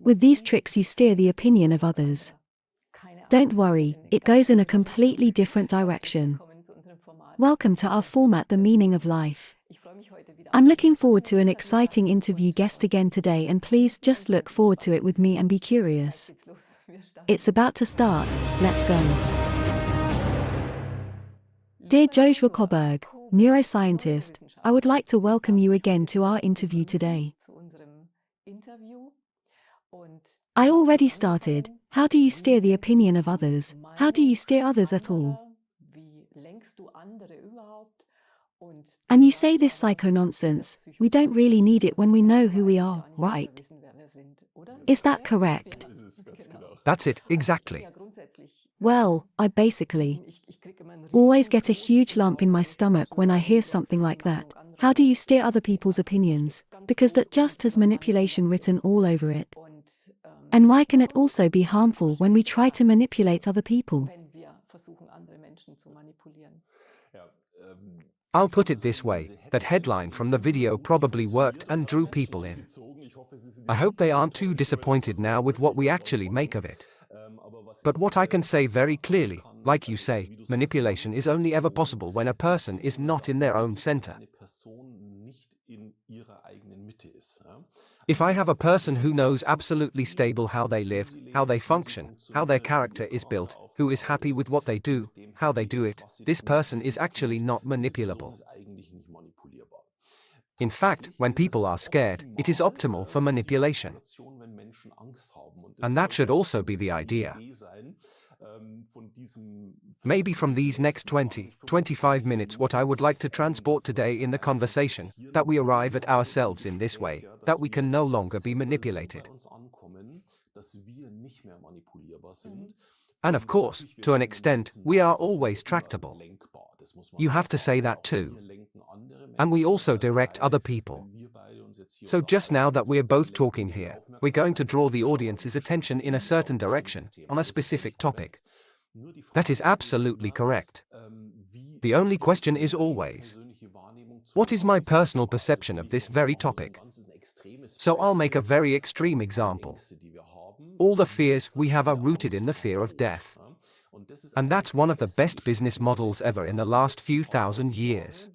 With these tricks you steer the opinion of others. Don't worry, it goes in a completely different direction. Welcome to our format, The Meaning of Life. I'm looking forward to an exciting interview guest again today, and please just look forward to it with me and be curious. It's about to start, let's go. Dear Joshua Kohberg, neuroscientist, I would like to welcome you again to our interview today. I already started. How do you steer the opinion of others? How do you steer others at all? And you say this psycho-nonsense, we don't really need it when we know who we are, right? Is that correct? That's it, exactly. Well, I basically always get a huge lump in my stomach when I hear something like that. How do you steer other people's opinions? Because that just has manipulation written all over it. And why can it also be harmful when we try to manipulate other people? I'll put it this way, that headline from the video probably worked and drew people in. I hope they aren't too disappointed now with what we actually make of it. But what I can say very clearly, like you say, manipulation is only ever possible when a person is not in their own center. If I have a person who knows absolutely stable how they live, how they function, how their character is built, who is happy with what they do, how they do it, this person is actually not manipulable. In fact, when people are scared, it is optimal for manipulation. And that should also be the idea. Maybe from these next 20-25 minutes what I would like to transport today in the conversation, that we arrive at ourselves in this way, that we can no longer be manipulated. And of course, to an extent, we are always tractable. You have to say that too. And we also direct other people. So just now that we're both talking here, we're going to draw the audience's attention in a certain direction, on a specific topic. That is absolutely correct. The only question is always, what is my personal perception of this very topic? So I'll make a very extreme example. All the fears we have are rooted in the fear of death. And that's one of the best business models ever in the last few thousand years.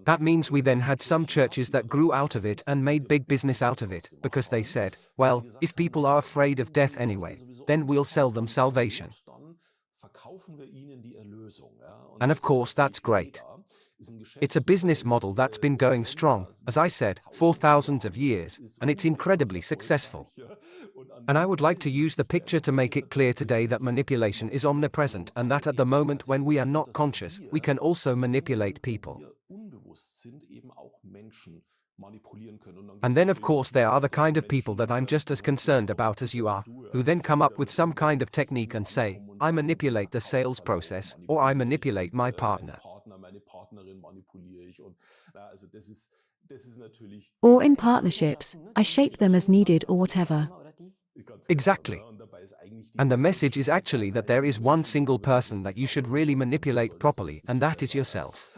That means we then had some churches that grew out of it and made big business out of it, because they said, well, if people are afraid of death anyway, then we'll sell them salvation. And of course that's great. It's a business model that's been going strong, as I said, for thousands of years, and it's incredibly successful. And I would like to use the picture to make it clear today that manipulation is omnipresent, and that at the moment when we are not conscious, we can also manipulate people. And then of course there are the kind of people that I'm just as concerned about as you are, who then come up with some kind of technique and say, I manipulate the sales process, or I manipulate my partner. Or in partnerships, I shape them as needed or whatever. Exactly. And the message is actually that there is one single person that you should really manipulate properly, and that is yourself.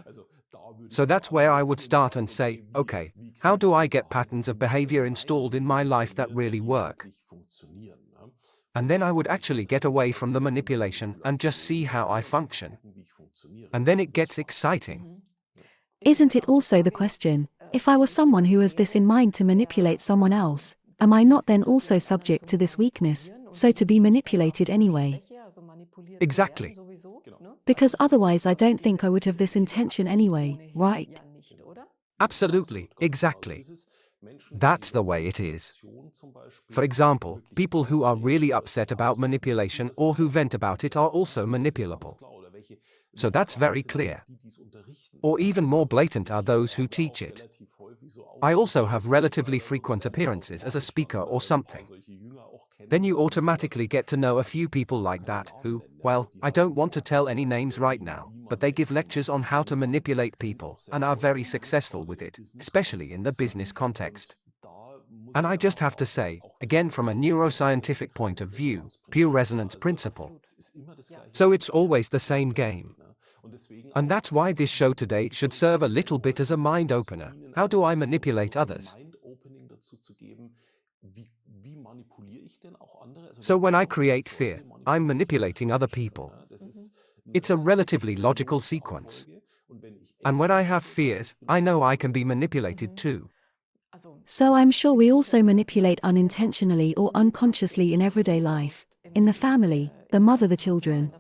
So that's where I would start and say, okay, how do I get patterns of behavior installed in my life that really work? And then I would actually get away from the manipulation and just see how I function. And then it gets exciting. Isn't it also the question, if I were someone who has this in mind to manipulate someone else, am I not then also subject to this weakness, so to be manipulated anyway? Exactly. Because otherwise I don't think I would have this intention anyway, right? Absolutely, exactly. That's the way it is. For example, people who are really upset about manipulation or who vent about it are also manipulable. So that's very clear. Or even more blatant are those who teach it. I also have relatively frequent appearances as a speaker or something. Then you automatically get to know a few people like that who, well, I don't want to tell any names right now, but they give lectures on how to manipulate people and are very successful with it, especially in the business context. And I just have to say, again from a neuroscientific point of view, pure resonance principle. So it's always the same game. And that's why this show today should serve a little bit as a mind opener. How do I manipulate others? So when I create fear, I'm manipulating other people. It's a relatively logical sequence. And when I have fears, I know I can be manipulated too. So I'm sure we also manipulate unintentionally or unconsciously in everyday life, in the family, the mother, the children,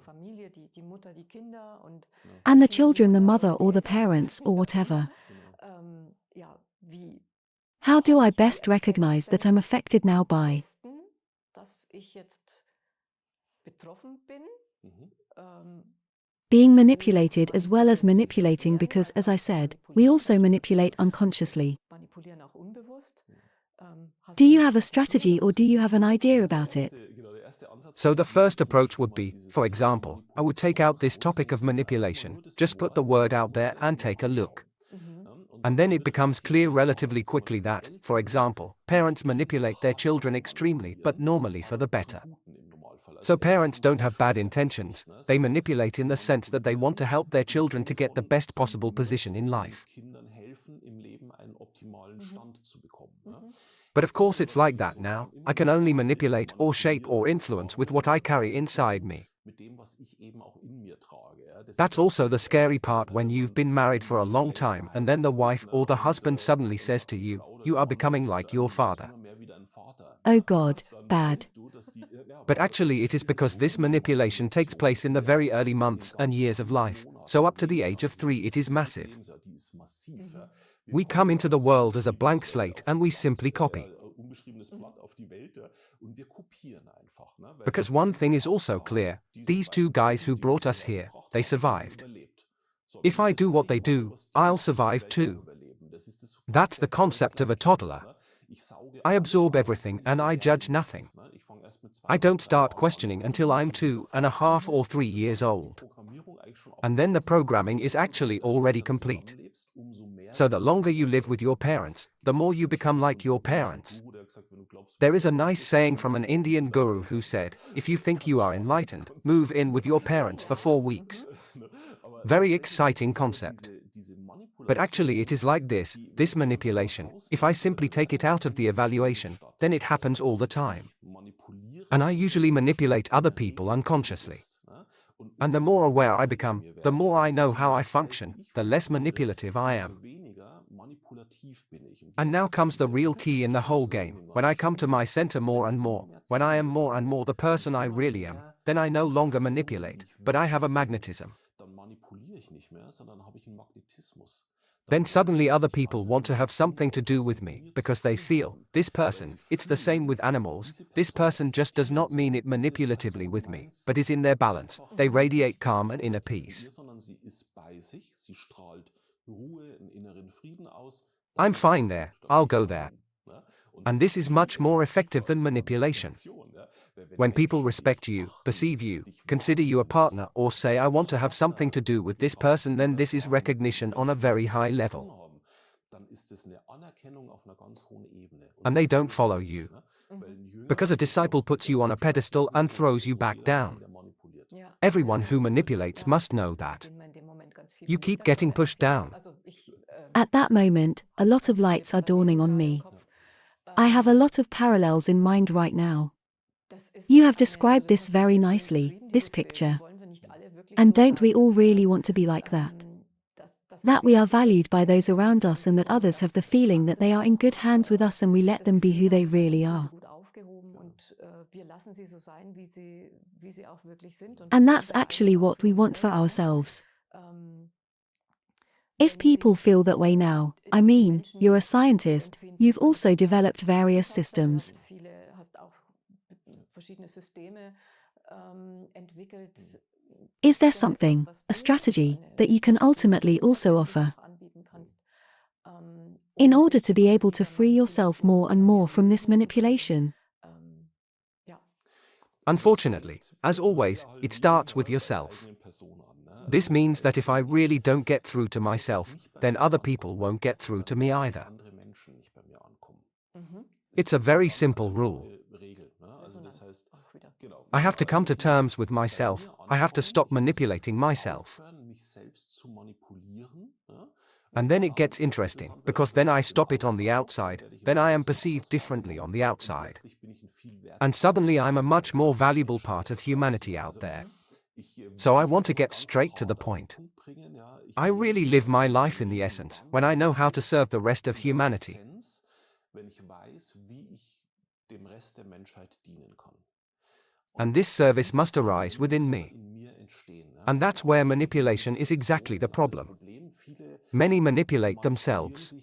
and the children, the mother or the parents or whatever. How do I best recognize that I'm affected now by? Being manipulated as well as manipulating, because, as I said, we also manipulate unconsciously. Do you have a strategy or do you have an idea about it? So the first approach would be, for example, I would take out this topic of manipulation, just put the word out there and take a look. And then it becomes clear relatively quickly that, for example, parents manipulate their children extremely but normally for the better. So parents don't have bad intentions, they manipulate in the sense that they want to help their children to get the best possible position in life. But of course it's like that now, I can only manipulate or shape or influence with what I carry inside me. That's also the scary part when you've been married for a long time and then the wife or the husband suddenly says to you, you are becoming like your father. Oh God, bad. But actually it is because this manipulation takes place in the very early months and years of life, so up to the age of 3 it is massive. We come into the world as a blank slate and we simply copy. Because one thing is also clear, these two guys who brought us here, they survived. If I do what they do, I'll survive too. That's the concept of a toddler. I absorb everything and I judge nothing. I don't start questioning until I'm 2.5 or 3 years old. And then the programming is actually already complete. So the longer you live with your parents, the more you become like your parents. There is a nice saying from an Indian guru who said, if you think you are enlightened, move in with your parents for 4 weeks. Very exciting concept. But actually it is like this manipulation, if I simply take it out of the evaluation, then it happens all the time. And I usually manipulate other people unconsciously. And the more aware I become, the more I know how I function, the less manipulative I am. And now comes the real key in the whole game. When I come to my center more and more, when I am more and more the person I really am, then I no longer manipulate, but I have a magnetism. Then suddenly other people want to have something to do with me, because they feel, this person, it's the same with animals, this person just does not mean it manipulatively with me, but is in their balance, they radiate calm and inner peace. I'm fine there, I'll go there. And this is much more effective than manipulation. When people respect you, perceive you, consider you a partner, or say I want to have something to do with this person, then this is recognition on a very high level. And they don't follow you. Because a disciple puts you on a pedestal and throws you back down. Everyone who manipulates must know that. You keep getting pushed down. At that moment, a lot of lights are dawning on me. I have a lot of parallels in mind right now. You have described this very nicely, this picture. And don't we all really want to be like that? That we are valued by those around us and that others have the feeling that they are in good hands with us and we let them be who they really are. And that's actually what we want for ourselves. If people feel that way now, I mean, you're a scientist, you've also developed various systems. Is there something, a strategy, that you can ultimately also offer in order to be able to free yourself more and more from this manipulation? Unfortunately, as always, it starts with yourself. This means that if I really don't get through to myself, then other people won't get through to me either. It's a very simple rule. I have to come to terms with myself, I have to stop manipulating myself. And then it gets interesting, because then I stop it on the outside, then I am perceived differently on the outside. And suddenly I'm a much more valuable part of humanity out there. So I want to get straight to the point. I really live my life in the essence when I know how to serve the rest of humanity. And this service must arise within me. And that's where manipulation is exactly the problem. Many manipulate themselves.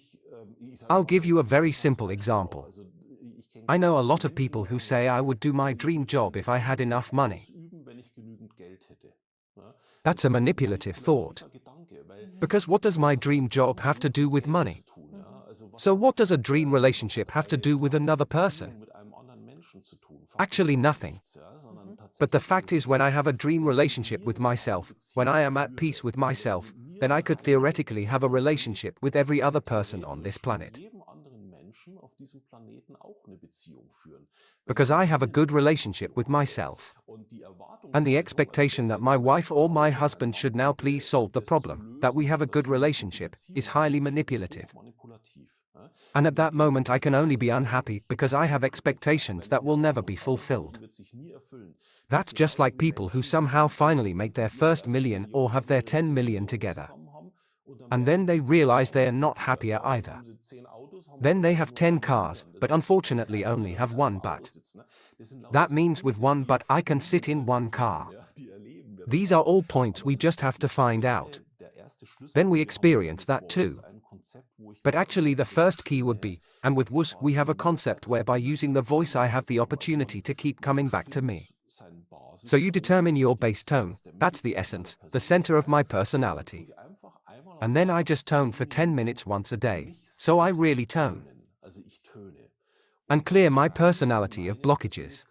I'll give you a very simple example. I know a lot of people who say I would do my dream job if I had enough money. That's a manipulative thought. Because what does my dream job have to do with money? So what does a dream relationship have to do with another person? Actually nothing. But the fact is, when I have a dream relationship with myself, when I am at peace with myself, then I could theoretically have a relationship with every other person on this planet. Because I have a good relationship with myself. And the expectation that my wife or my husband should now please solve the problem, that we have a good relationship, is highly manipulative. And at that moment I can only be unhappy because I have expectations that will never be fulfilled. That's just like people who somehow finally make their first million or have their 10 million together. And then they realize they are not happier either. Then they have 10 cars, but unfortunately only have one butt. That means with one butt I can sit in one car. These are all points we just have to find out. Then we experience that too. But actually the first key would be, and with WUS we have a concept where by using the voice I have the opportunity to keep coming back to me. So you determine your base tone, that's the essence, the center of my personality. And then I just tone for 10 minutes once a day, so I really tone. And clear my personality of blockages.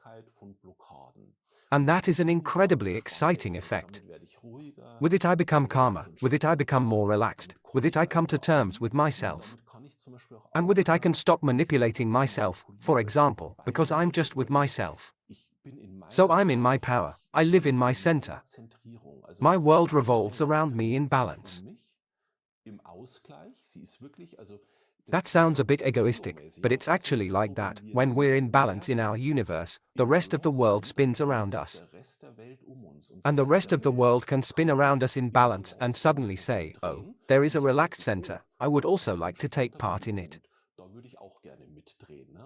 And that is an incredibly exciting effect. With it I become calmer, with it I become more relaxed, with it I come to terms with myself. And with it I can stop manipulating myself, for example, because I'm just with myself. So I'm in my power, I live in my center. My world revolves around me in balance. That sounds a bit egoistic, but it's actually like that. When we're in balance in our universe, the rest of the world spins around us. And the rest of the world can spin around us in balance and suddenly say, oh, there is a relaxed center, I would also like to take part in it.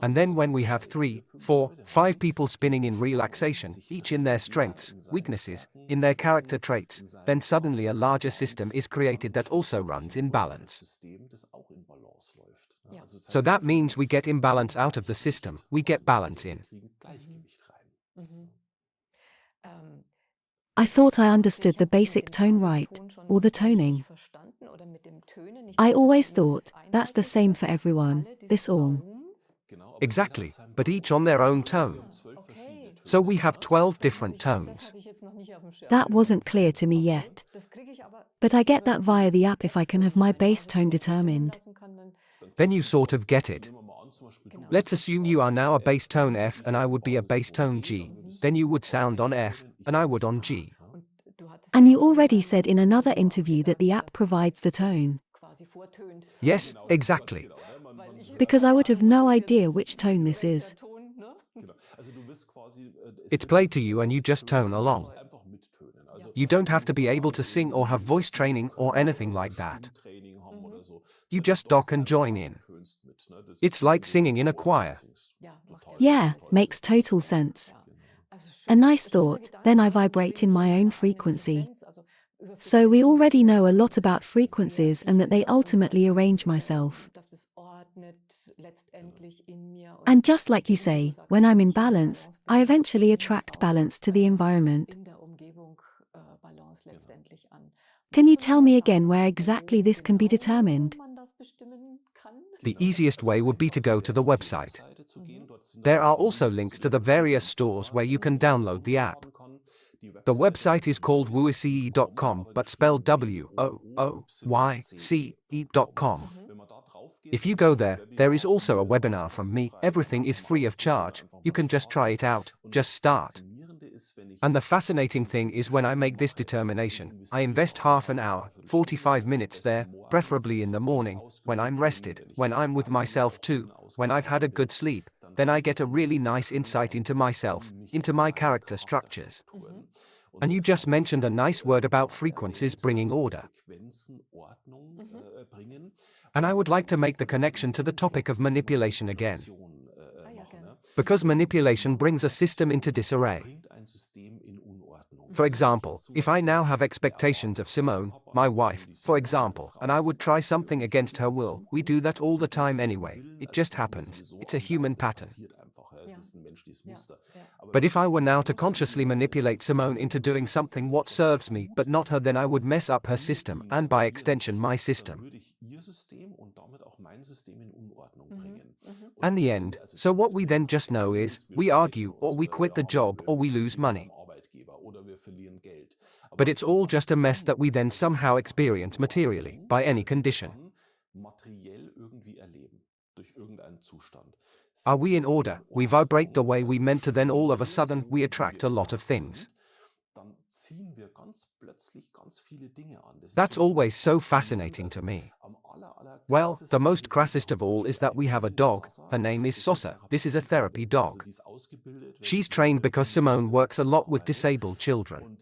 And then when we have 3, 4, 5 people spinning in relaxation, each in their strengths, weaknesses, in their character traits, then suddenly a larger system is created that also runs in balance. So that means we get imbalance out of the system, we get balance in. I thought I understood the basic tone right, or the toning. I always thought, that's the same for everyone, this all. Exactly, but each on their own tone. So we have 12 different tones. That wasn't clear to me yet. But I get that via the app if I can have my bass tone determined. Then you sort of get it. Let's assume you are now a bass tone F and I would be a bass tone G. Then you would sound on F, and I would on G. And you already said in another interview that the app provides the tone. Yes, exactly. Because I would have no idea which tone this is. It's played to you and you just tone along. You don't have to be able to sing or have voice training or anything like that. You just dock and join in. It's like singing in a choir. Yeah, makes total sense. A nice thought, then I vibrate in my own frequency. So we already know a lot about frequencies and that they ultimately arrange myself. And just like you say, when I'm in balance, I eventually attract balance to the environment. Can you tell me again where exactly this can be determined? The easiest way would be to go to the website. There are also links to the various stores where you can download the app. The website is called wooyce.com, but spelled WOOYCE.com. If you go there, there is also a webinar from me. Everything is free of charge. You can just try it out, just start. And the fascinating thing is when I make this determination, I invest half an hour, 45 minutes there, preferably in the morning, when I'm rested, when I'm with myself too, when I've had a good sleep. then I get a really nice insight into myself, into my character structures. And you just mentioned a nice word about frequencies bringing order. And I would like to make the connection to the topic of manipulation again. Because manipulation brings a system into disarray. For example, if I now have expectations of Simone, my wife, for example, and I would try something against her will, we do that all the time anyway, it just happens, it's a human pattern. But if I were now to consciously manipulate Simone into doing something what serves me but not her, then I would mess up her system and by extension my system. And the end, so what we then just know is, we argue or we quit the job or we lose money. But it's all just a mess that we then somehow experience materially, by any condition. Are we in order? We vibrate the way we meant to, then all of a sudden we attract a lot of things. That's always so fascinating to me. Well, the most crassest of all is that we have a dog, her name is Sosa, this is a therapy dog. She's trained because Simone works a lot with disabled children.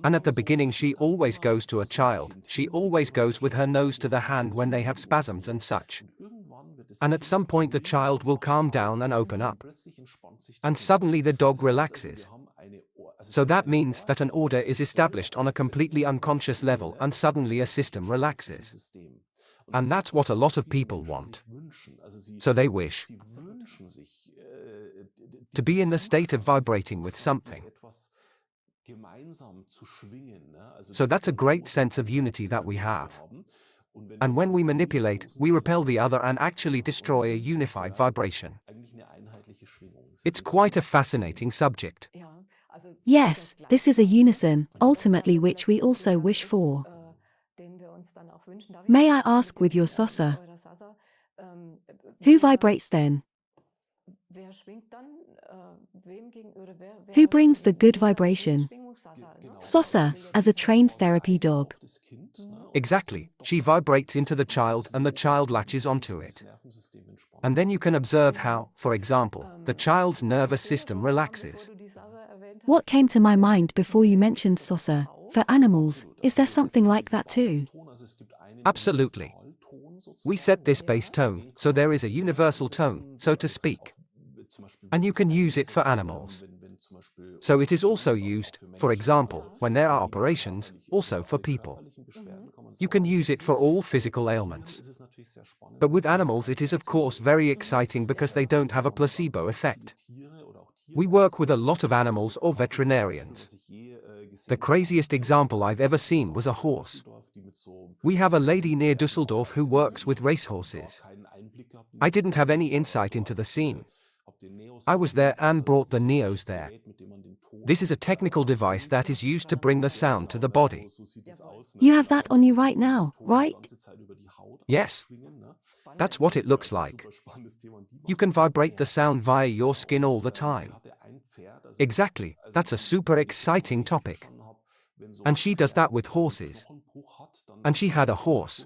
And at the beginning she always goes to a child, she always goes with her nose to the hand when they have spasms and such. And at some point the child will calm down and open up. And suddenly the dog relaxes. So that means that an order is established on a completely unconscious level and suddenly a system relaxes. And that's what a lot of people want. So they wish to be in the state of vibrating with something. So that's a great sense of unity that we have. And when we manipulate, we repel the other and actually destroy a unified vibration. It's quite a fascinating subject. Yes, this is a unison, ultimately which we also wish for. May I ask with your Sosa, who vibrates then? Who brings the good vibration? Sosa, as a trained therapy dog. Exactly, she vibrates into the child and the child latches onto it. And then you can observe how, for example, the child's nervous system relaxes. What came to my mind before you mentioned Sosa, for animals, is there something like that too? Absolutely. We set this base tone, so there is a universal tone, so to speak. And you can use it for animals. So it is also used, for example, when there are operations, also for people. You can use it for all physical ailments. But with animals it is of course very exciting because they don't have a placebo effect. We work with a lot of animals or veterinarians. The craziest example I've ever seen was a horse. We have a lady near Düsseldorf who works with racehorses. I didn't have any insight into the scene. I was there and brought the Neos there. This is a technical device that is used to bring the sound to the body. You have that on you right now, right? Yes. That's what it looks like. You can vibrate the sound via your skin all the time. Exactly, that's a super exciting topic. And she does that with horses. And she had a horse.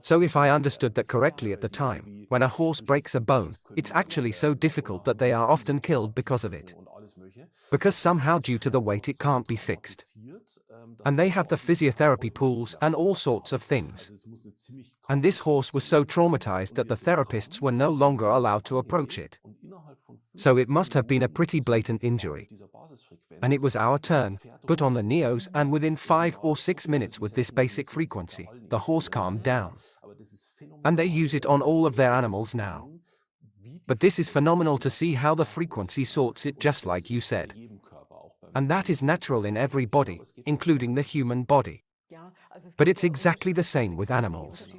So if I understood that correctly at the time, when a horse breaks a bone, it's actually so difficult that they are often killed because of it. Because somehow due to the weight it can't be fixed. And they have the physiotherapy pools and all sorts of things. And this horse was so traumatized that the therapists were no longer allowed to approach it. So it must have been a pretty blatant injury. And it was our turn, put on the Neos, and within 5 or 6 minutes with this basic frequency, the horse calmed down. And they use it on all of their animals now. But this is phenomenal to see how the frequency sorts it, just like you said. And that is natural in every body, including the human body. But it's exactly the same with animals.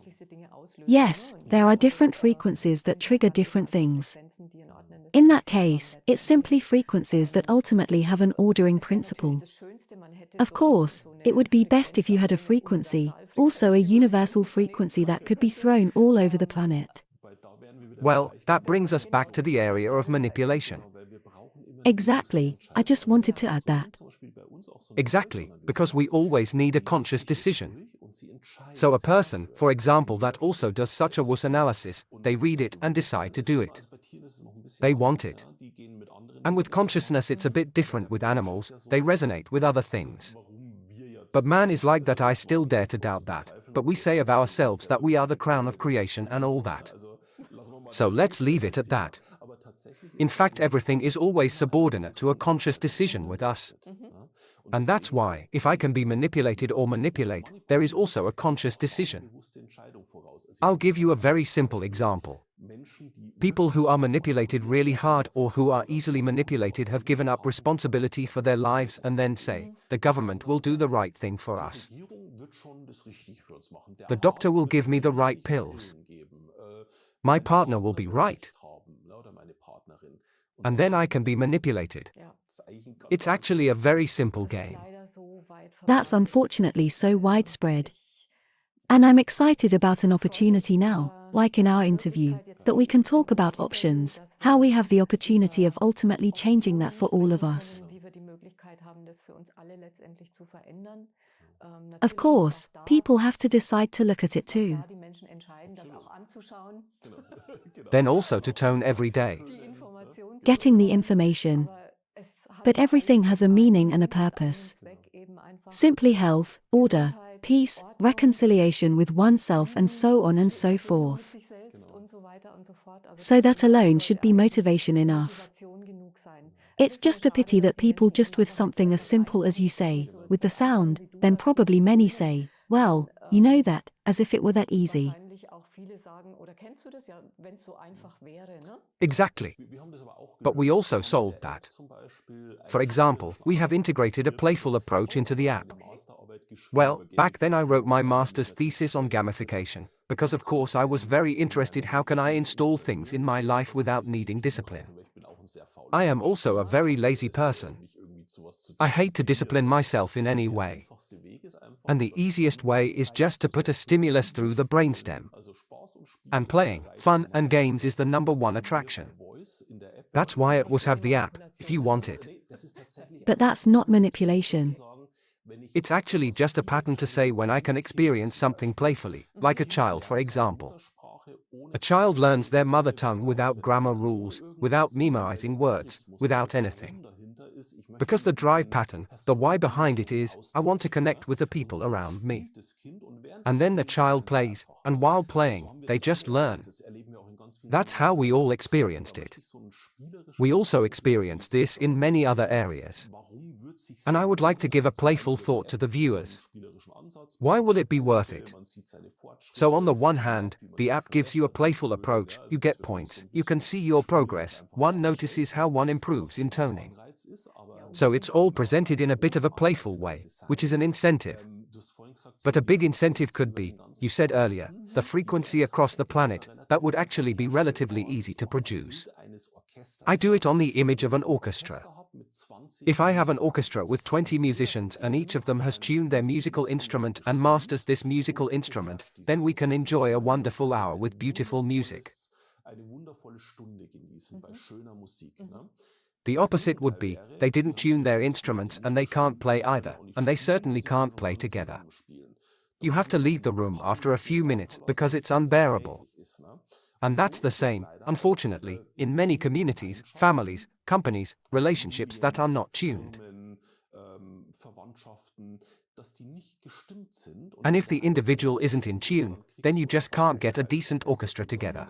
Yes, there are different frequencies that trigger different things. In that case, it's simply frequencies that ultimately have an ordering principle. Of course, it would be best if you had a frequency, also a universal frequency that could be thrown all over the planet. Well, that brings us back to the area of manipulation. Exactly, I just wanted to add that. Exactly, because we always need a conscious decision. So a person, for example, that also does such a WUS analysis, they read it and decide to do it. They want it. And with consciousness it's a bit different with animals, they resonate with other things. But man is like that. I still dare to doubt that, but we say of ourselves that we are the crown of creation and all that. So let's leave it at that. In fact, everything is always subordinate to a conscious decision with us. And that's why, if I can be manipulated or manipulate, there is also a conscious decision. I'll give you a very simple example. People who are manipulated really hard or who are easily manipulated have given up responsibility for their lives and then say, the government will do the right thing for us. The doctor will give me the right pills. My partner will be right. And then I can be manipulated. It's actually a very simple game. That's unfortunately so widespread. And I'm excited about an opportunity now, like in our interview, that we can talk about options, how we have the opportunity of ultimately changing that for all of us. Of course, people have to decide to look at it too. Then also to tone every day. Getting the information. But everything has a meaning and a purpose. Simply health, order, peace, reconciliation with oneself and so on and so forth. So that alone should be motivation enough. It's just a pity that people just with something as simple as you say, with the sound, then probably many say, well, you know that, as if it were that easy. Exactly. But we also solved that. For example, we have integrated a playful approach into the app. Well, back then I wrote my master's thesis on gamification, because of course I was very interested how can I install things in my life without needing discipline. I am also a very lazy person. I hate to discipline myself in any way. And the easiest way is just to put a stimulus through the brainstem. And playing, fun and games is the #1 attraction. That's why it was have the app, if you want it. But that's not manipulation. It's actually just a pattern to say when I can experience something playfully, like a child for example. A child learns their mother tongue without grammar rules, without memorizing words, without anything. Because the drive pattern, the why behind it is, I want to connect with the people around me. And then the child plays, and while playing, they just learn. That's how we all experienced it. We also experienced this in many other areas. And I would like to give a playful thought to the viewers. Why will it be worth it? So on the one hand, the app gives you a playful approach, you get points, you can see your progress, one notices how one improves in toning. So it's all presented in a bit of a playful way, which is an incentive. But a big incentive could be, you said earlier, the frequency across the planet, that would actually be relatively easy to produce. I do it on the image of an orchestra. If I have an orchestra with 20 musicians and each of them has tuned their musical instrument and masters this musical instrument, then we can enjoy a wonderful hour with beautiful music. The opposite would be, they didn't tune their instruments and they can't play either, and they certainly can't play together. You have to leave the room after a few minutes because it's unbearable. And that's the same, unfortunately, in many communities, families, companies, relationships that are not tuned. And if the individual isn't in tune, then you just can't get a decent orchestra together.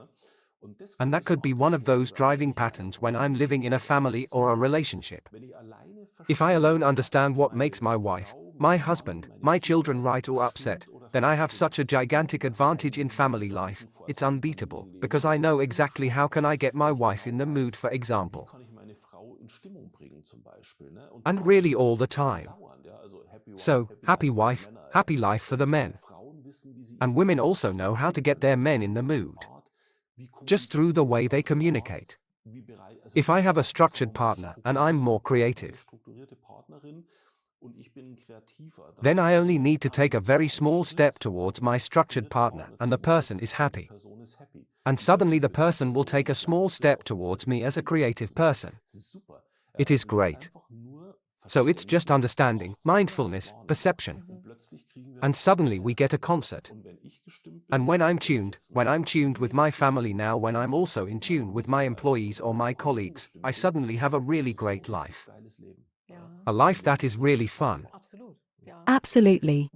And that could be one of those driving patterns when I'm living in a family or a relationship. If I alone understand what makes my wife, my husband, my children right or upset, then I have such a gigantic advantage in family life, it's unbeatable, because I know exactly how can I get my wife in the mood, for example. And really all the time. So, happy wife, happy life for the men. And women also know how to get their men in the mood. Just through the way they communicate. If I have a structured partner and I'm more creative, then I only need to take a very small step towards my structured partner and the person is happy. And suddenly the person will take a small step towards me as a creative person. It is great. So it's just understanding, mindfulness, perception. And suddenly we get a concert. And when I'm tuned with my family now, when I'm also in tune with my employees or my colleagues, I suddenly have a really great life. A life that is really fun. Absolutely.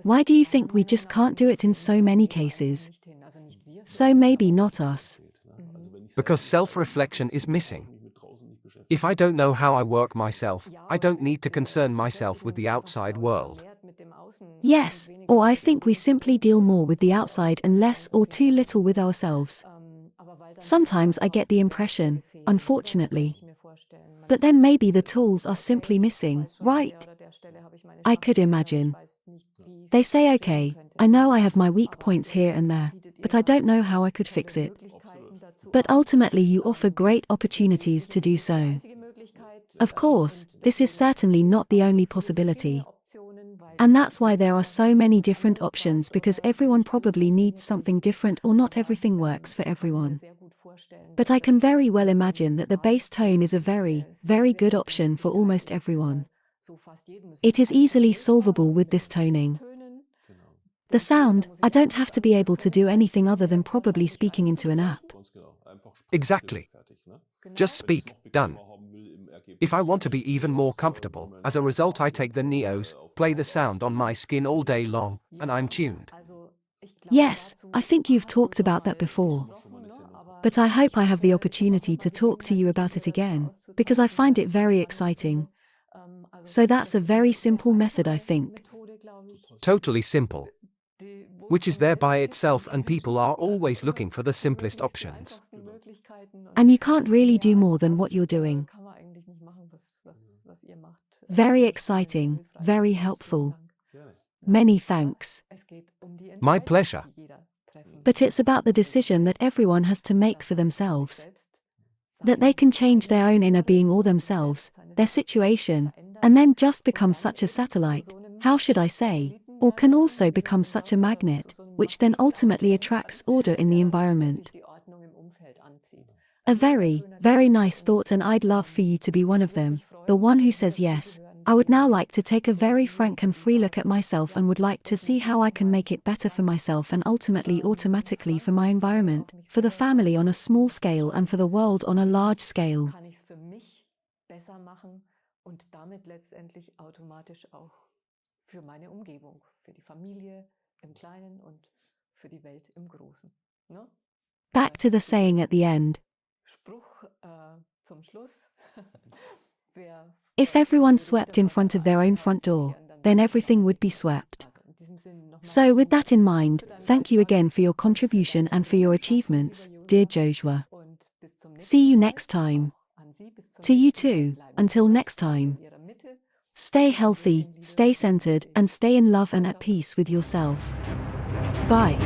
Why do you think we just can't do it in so many cases? So maybe not us. Because self-reflection is missing. If I don't know how I work myself, I don't need to concern myself with the outside world. Yes, or I think we simply deal more with the outside and less or too little with ourselves. Sometimes I get the impression, unfortunately. But then maybe the tools are simply missing, right? I could imagine. They say, okay, I know I have my weak points here and there, but I don't know how I could fix it. But ultimately you offer great opportunities to do so. Of course, this is certainly not the only possibility. And that's why there are so many different options, because everyone probably needs something different or not everything works for everyone. But I can very well imagine that the bass tone is a very, very good option for almost everyone. It is easily solvable with this toning. The sound, I don't have to be able to do anything other than probably speaking into an app. Exactly. Just speak, done. If I want to be even more comfortable, as a result I take the Neos, play the sound on my skin all day long, and I'm tuned. Yes, I think you've talked about that before. But I hope I have the opportunity to talk to you about it again, because I find it very exciting. So that's a very simple method, I think. Totally simple. Which is there by itself, and people are always looking for the simplest options. And you can't really do more than what you're doing. Very exciting, very helpful. Many thanks. My pleasure. But it's about the decision that everyone has to make for themselves. That they can change their own inner being or themselves, their situation, and then just become such a satellite, how should I say, or can also become such a magnet, which then ultimately attracts order in the environment. A very, very nice thought, and I'd love for you to be one of them, the one who says yes. I would now like to take a very frank and free look at myself and would like to see how I can make it better for myself and ultimately automatically for my environment, for the family on a small scale and for the world on a large scale. Für meine Umgebung, für die Familie im Kleinen und für die Welt im Großen. Ne? Back to the saying at the end. Spruch zum Schluss. If everyone swept in front of their own front door, then everything would be swept. So with that in mind, thank you again for your contribution and for your achievements, dear Joshua. See you next time. To you too, until next time. Stay healthy, stay centered, and stay in love and at peace with yourself. Bye.